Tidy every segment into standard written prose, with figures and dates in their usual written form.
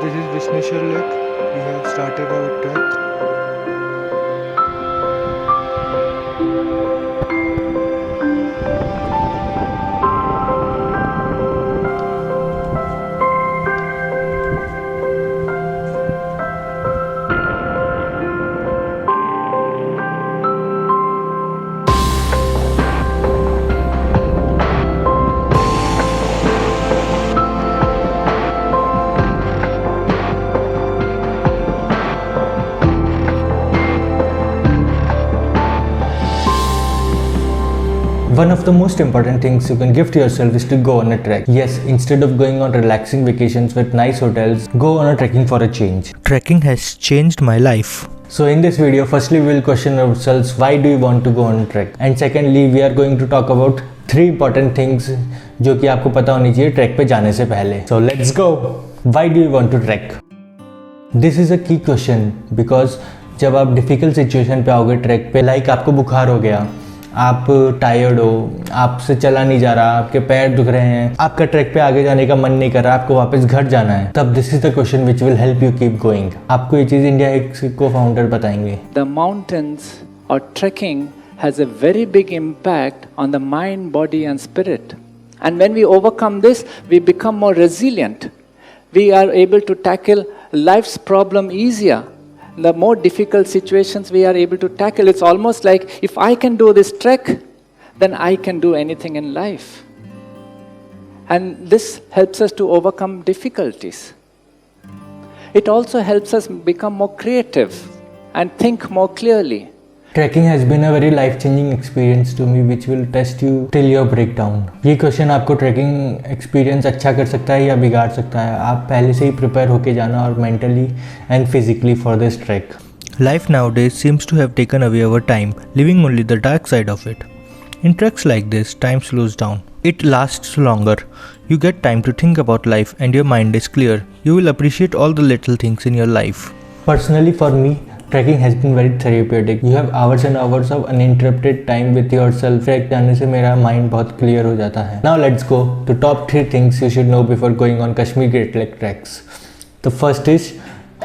This is Vishneshwar Lake. We have started our trek. One of the most important things you can give to yourself is to go on a trek. Yes, instead of going on relaxing vacations with nice hotels, go on a trekking for a change. Trekking has changed my life. So in this video, firstly we will question ourselves why do we want to go on a trek, and secondly we are going to talk about 3 important things जो कि आपको पता होनी चाहिए track पे जाने से पहले. So let's go. Why do you want to trek? This is a key question because जब आप डिफिकल्ट सिचुएशन पे आओगे ट्रैक पे, लाइक आपको बुखार हो गया, आप टायर्ड हो, आपसे चला नहीं जा रहा, आपके पैर दुख रहे हैं, आपका ट्रैक पे आगे जाने का मन नहीं कर रहा, आपको वापस घर जाना है, तब this is the question which will help you keep going. आपको ये चीज़ इंडिया हिक्स को फाउंडर बताएंगे. The mountains or trekking has a very big impact on the mind, body and spirit. And when we overcome this, we become more resilient. We are able to tackle life's problem easier. The more difficult situations we are able to tackle. It's almost like if I can do this trek, then I can do anything in life. And this helps us to overcome difficulties. It also helps us become more creative and think more clearly. Trekking has been a very life-changing experience to me which will test you till your breakdown. ये question आपको trekking experience अच्छा कर सकता है या बिगाड़ सकता है. आप पहले से ही प्रिपेयर होके जाना और mentally and physically for this track. Life nowadays seems to have taken away our time, leaving only the dark side of it. In treks like this, time slows down. It lasts longer. You get time to think about life and your mind is clear. You will appreciate all the little things in your life. Personally for me, trekking has been very therapeutic. You have hours and hours of uninterrupted time with yourself. Track जाने से मेरा mind बहुत clear हो जाता है. Now let's go to top 3 things you should know before going on Kashmir Great Lake treks. The first is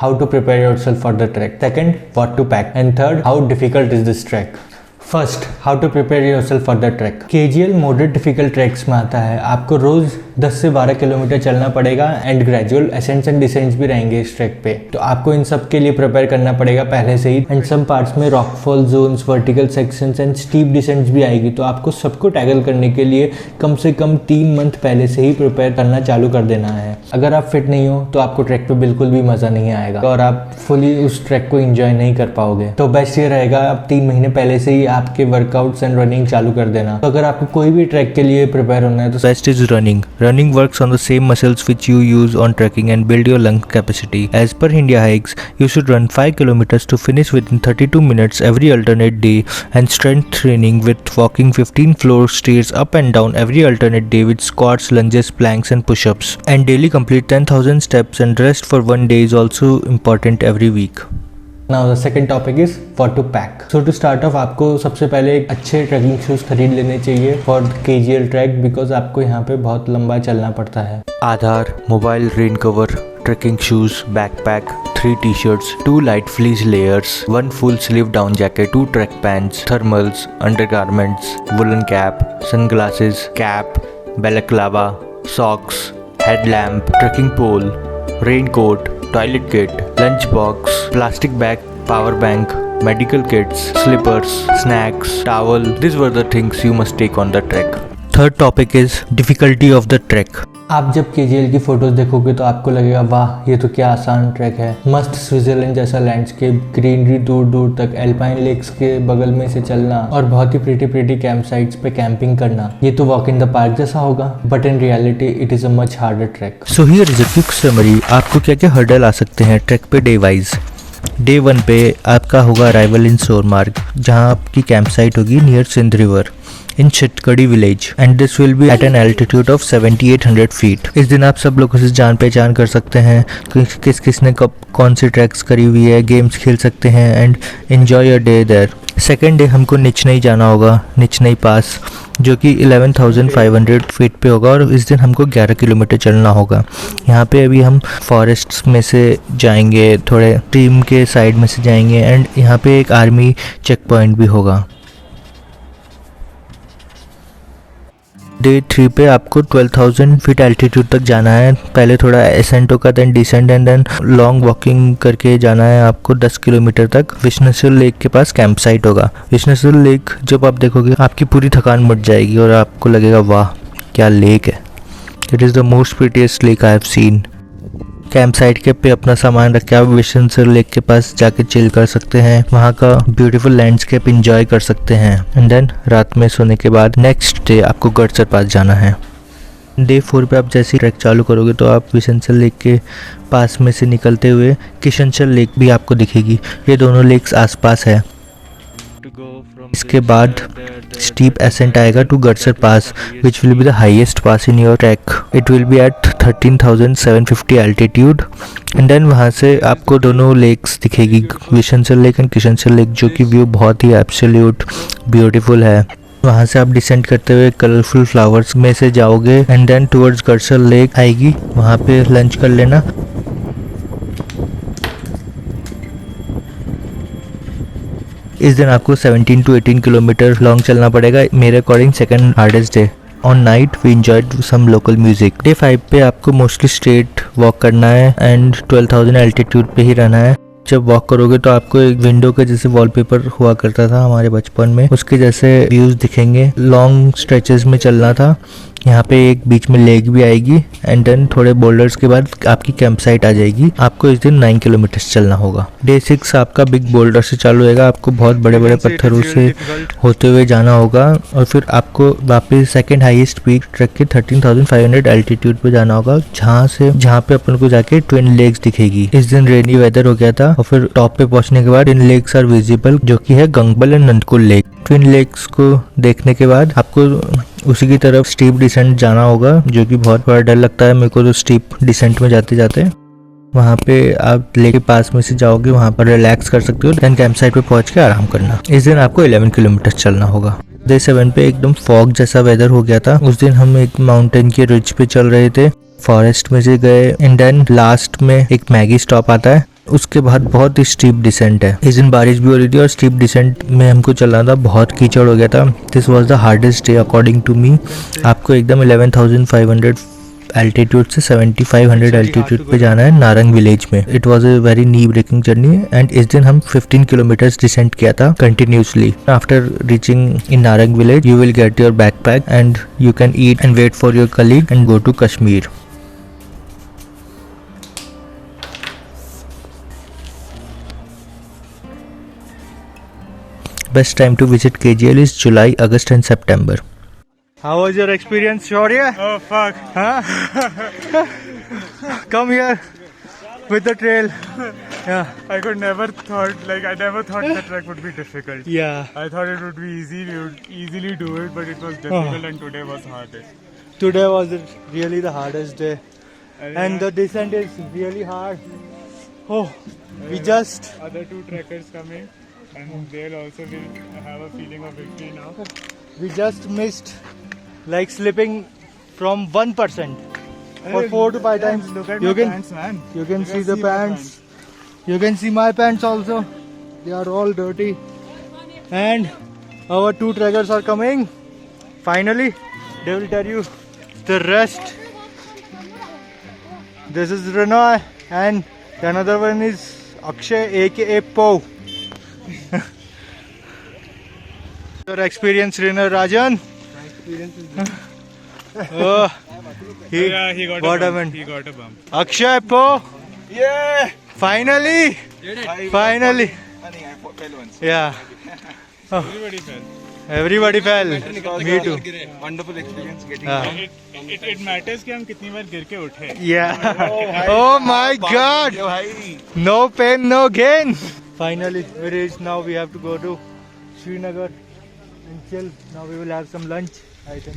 how to prepare yourself for the trek. Second, what to pack. And third, how difficult is this trek. First, how to prepare yourself for the trek. KGL moderate difficult treks में आता है. आपको रोज 10 से 12 kilometre चलना पड़ेगा and gradual असेंट्स and descents भी रहेंगे इस ट्रैक पे. तो आपको इन सब के लिए प्रिपेयर करना पड़ेगा पहले से ही. एंड सम पार्ट्स में rockfall zones, vertical sections and steep descents भी आएगी. तो आपको सबको टैकल करने के लिए कम से कम 3 मंथ पहले से ही प्रिपेयर करना चालू कर देना है. अगर आप फिट नहीं हो तो आपको ट्रैक पे बिल्कुल भी मजा नहीं आएगा और आप फुली उस ट्रैक को एंजॉय नहीं कर पाओगे. तो बेस्ट ये रहेगा आप 3 महीने पहले से ही आपके वर्कआउट्स एंड रनिंग चालू कर देना. तो अगर आपको कोई भी ट्रैक के लिए प्रिपेयर होना है तो Best is running. Running works on the same muscles which you use on trekking and build your lung capacity. As per India Hikes, you should run 5 kilometers to finish within 32 minutes every alternate day, and strength training with walking 15 floor stairs up and down every alternate day with squats, lunges, planks and push-ups. And daily complete 10,000 steps and rest for 1 day is also important every week. Now the second topic is what to pack. So to start off, आपको सबसे पहले एक अच्छे trekking shoes खरीद लेने चाहिए for KGL track because आपको यहाँ पे बहुत लंबा चलना पड़ता है. Aadhaar, mobile rain cover, trekking shoes, backpack, 3 t-shirts, 2 light fleece layers, 1 full sleeve down jacket, 2 trek pants, thermals, undergarments, woolen cap, sunglasses, cap, balaclava, socks, headlamp, trekking pole, raincoat, toilet kit, lunch box, plastic bag, power bank, medical kits, slippers, snacks, towel. These were the things you must take on the trek. Third topic is difficulty of the trek. आप जब KGL की photos देखोगे तो आपको लगेगा वाह ये तो क्या आसान ट्रैक है. मस्त स्विट्जरलैंड जैसा लैंडस्केप, ग्रीनरी दूर दूर तक, एल्पाइन लेक्स के बगल में से चलना और बहुत ही प्रीटी कैंप साइट्स पे कैंपिंग करना. ये तो वॉक इन द पार्क जैसा होगा but in reality it is a much harder track. So here is a quick summary. आपको क्या क्या हर्डल आ सकते हैं ट्रैक पे डे वाइज. डे 1 पे आपका होगा अराइवल इन सोनमार्ग, जहाँ आपकी कैंप साइट होगी near Sindh river in Chitkadi village and this will be at an altitude of 7800 feet. इस दिन आप सब लोगों से जान पहचान कर सकते हैं किस किस ने कब कौन सी ट्रैक्स करी हुई है, गेम्स खेल सकते हैं and enjoy your day there. Second day हमको निचनई जाना होगा, निचनई पास, जो कि 11,500 फीट पे होगा और इस दिन हमको 11 किलोमीटर चलना होगा। यहाँ पे अभी हम फॉरेस्ट में से जाएंगे, थोड़े टीम के साइड में से जाएंगे एंड यहाँ पे एक आर्मी चेक पॉइंट भी होगा। डे 3 पे आपको 12,000 फीट एल्टीट्यूड तक जाना है। पहले थोड़ा एसेंट होगा, then descent and then long walking करके जाना है आपको 10 किलोमीटर तक। विश्नेश्वर लेक के पास कैंप साइट होगा। विश्नेश्वर लेक जब आप देखोगे आपकी पूरी थकान मिट जाएगी और आपको लगेगा वाह क्या लेक है। It is the most prettiest lake I have seen. Camp site के पे अपना सामान रख के आप विश्वेश्वर लेक के पास जाके चिल कर सकते हैं, वहाँ का ब्यूटीफुल लैंडस्केप एंजॉय कर सकते हैं एंड देन रात में सोने के बाद नेक्स्ट डे आपको गढ़सर पास जाना है। डे 4 पे आप जैसे ही ट्रैक चालू करोगे तो आप विश्वेश्वर लेक के पास में से निकलते हुए किशनचल लेक भी आपको दिखेगी। ये दोनों लेक्स आसपास है। इसके बाद स्टीप एसेंट आएगा to Gadsar pass which will be the highest pass in your track. It will be at 13,750 altitude and then वहाँ से आपको दोनों लेक्स दिखेगी, Vishweshwar lake and Kishanchal lake, जो कि व्यू बहुत ही एब्सोल्यूट ब्यूटीफुल है। वहाँ से आप डिसेंड करते हुए कलरफुल फ्लावर्स में से जाओगे and then towards Gadsar lake आएगी, वहाँ पे लंच कर लेना। इस दिन आपको 17 to 18 किलोमीटर लॉन्ग चलना पड़ेगा। मेरे according second hardest day. On night we enjoyed some local music. Day 5 पे आपको मोस्टली स्ट्रेट वॉक करना है एंड 12,000 एल्टीट्यूड पे ही रहना है। जब वॉक करोगे तो आपको एक विंडो के जैसे वॉलपेपर हुआ करता था हमारे बचपन में, उसके जैसे व्यूज दिखेंगे। लॉन्ग स्ट्रेचेस में चलना था। यहाँ पे एक बीच में लेक भी आएगी एंड देन थोड़े बोल्डर्स के बाद आपकी कैंप साइट आ जाएगी। आपको इस दिन 9 किलोमीटर चलना होगा। डे 6 आपका बिग बोल्डर से चालू होगा। आपको बहुत बड़े बड़े पत्थरों से होते हुए जाना होगा और फिर आपको वापस सेकंड हाईएस्ट पीक ट्रैक के 13,500 एल्टीट्यूड पे जाना होगा, जहाँ पे अपन को जाके ट्विन लेक्स दिखेगी। इस दिन रेनी वेदर हो गया था और फिर टॉप पे पहुंचने के बाद ट्विन लेक्स आर विजिबल, जो कि है Gangbal and Nandkul lake. Twin lakes को देखने के बाद आपको उसी की तरफ स्टीप डिसेंट जाना होगा, जो कि बहुत बड़ा डर लगता है मेरे को तो स्टीप डिसेंट में जाते जाते। वहाँ पे आप लेक के पास में से जाओगे, वहाँ पर रिलैक्स कर सकते हो, देन कैंप साइट पे पहुँच के आराम करना। इस दिन आपको 11 किलोमीटर चलना होगा। डे 7 पे एकदम फॉग जैसा वेदर हो गया था। उस दिन हम एक माउंटेन के रिज पे चल रहे थे, फॉरेस्ट में से गए एंड देन लास्ट में एक मैगी स्टॉप आता है। उसके बाद बहुत ही स्टीप डिसेंट है। इस दिन बारिश भी हो रही थी और स्टीप डिसेंट में हमको चलना था, बहुत कीचड़ हो गया था। This was the hardest day according to me. आपको एकदम 11,500 एल्टीट्यूड से 7,500 एल्टीट्यूड पे जाना है नारंग विलेज में। It was a very knee breaking journey and इस दिन हम 15 किलोमीटर्स डिसेंट किया था continuously. After reaching in Narang village you will get your backpack and you can eat and wait for your colleague and go to Kashmir. Best time to visit KGL is July, August and September. How was your experience, Shaurya? Oh fuck! Huh? Come here with the trail. Yeah. I never thought the trek would be difficult. Yeah. I thought it would be easy. We would easily do it, but it was difficult, and today was hardest. Today was really the hardest day, and the descent is really hard. Oh, we just Other two trekkers coming, and they'll also have a feeling of victory now. we just missed, like slipping from 1% for 4 to 5 times. Look at You my can pants, man. you can see the my pants. You can see my pants also. They are all dirty. And our two trekkers are coming. Finally, they will tell you the rest. This is Renoy and the another one is Akshay aka Po. Your experience, Renoy Rajan? My experience is good. Oh, He got what a bump. happened? He got a bump. Akshay Po. Yeah. Finally. Finally. I fell once. Yeah. Everybody fell. Everybody fell. Me too. Wonderful experience getting Yeah. It matters कि हम कितनी बार गिर के उठे. Yeah. Oh my God. No pain, no gain. Finally, we reached. Now we have to go to Srinagar and chill. Now we will have some lunch, I think.